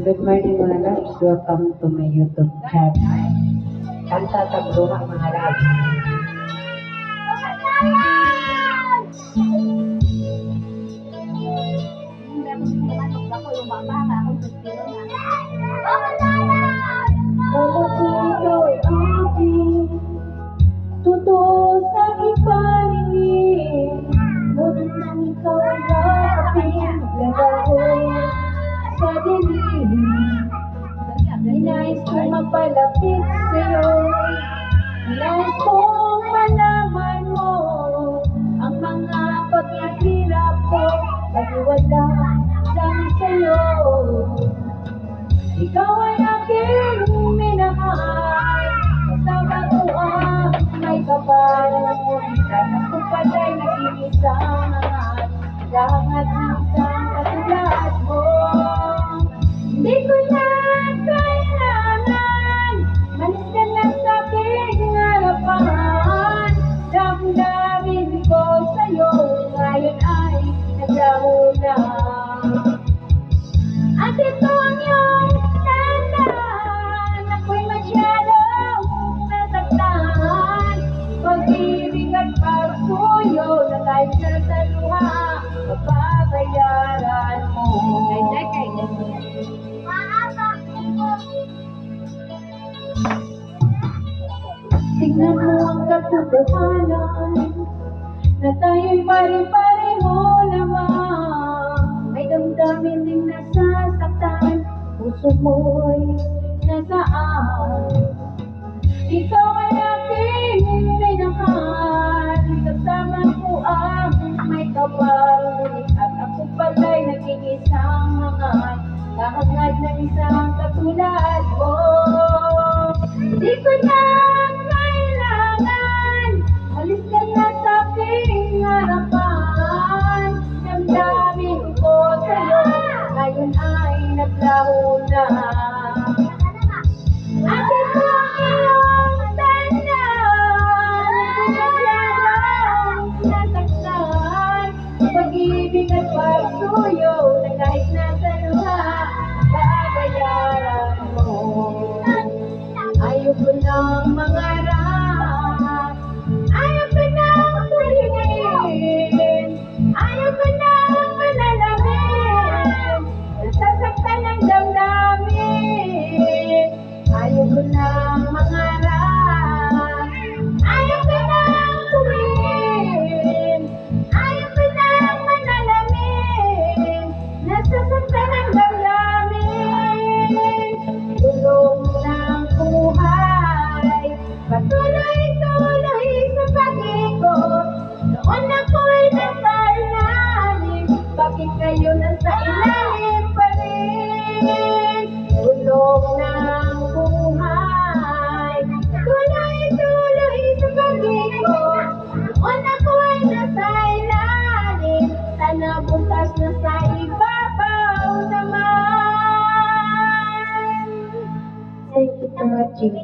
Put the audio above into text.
Good morning mga loves. Welcome to my YouTube channel. Kanta tagdura mga loves. Ito'y aking totoo sa ipaningin. Ngunit nang ikaw ay yakapin, naglalaho sa dilim. Ninais kong mapalapit sa'yo, ninais kong malaman mo ang mga paghihirap ko, pag-iwala lang sa'yo. Ikaw ay aking minahal, kasama ko ang may kapal. Ngunit ako pala'y nag-iisang lahat ng isang katulad mo. Hindi ko na kailangan, malis ka na sa aking harapan. Damdamin ko sa'yo, ngayon ay naglaho na. At ito ang iyong tandaan, ako'y masyadong nasaktan. Pag-ibig at pagsuyo na kahit sa luha, mababayaran mo. Tignan mo ang katotohanan na tayo'y pare-pareho lamang. May damdamin ding nasasaktan, puso mo'y nasaan. Ikaw ay aking minahal, kasama ko ang may kapal. Ngunit at ako pala'y nag-iisang hangat, kahangad ng isang katulad mo. Hindi ko na kailangan, alis ka na sa aking harapan. Damdamin ko sa'yo, ngayon ay naglaho na. At ito ang iyong tandaan, masyadong nasaktan. Pag-ibig at pagsuyo na kahit nasa luha, babayaran mo. Ayaw ko ng mangarap, ayaw ko ng tulingin, ayaw ko ng manalamin, nasasaktan ang damdamin. Ayaw ko ng mangarap, ayaw ko ng tulingin, ayaw ko ng manalamin, nasasaktan ang damdamin. Tulong ng buhay, patuloy-tuloy sa pag-ikot. Noon ako'y nasa ilalim, bakit kayo nasa ilalim pa rin? Tulong ng buhay, patuloy-tuloy sa pag-ikot. Noon ako'y nasa ilalim, sana bukas na sa ibabaw naman. Thank you for watching.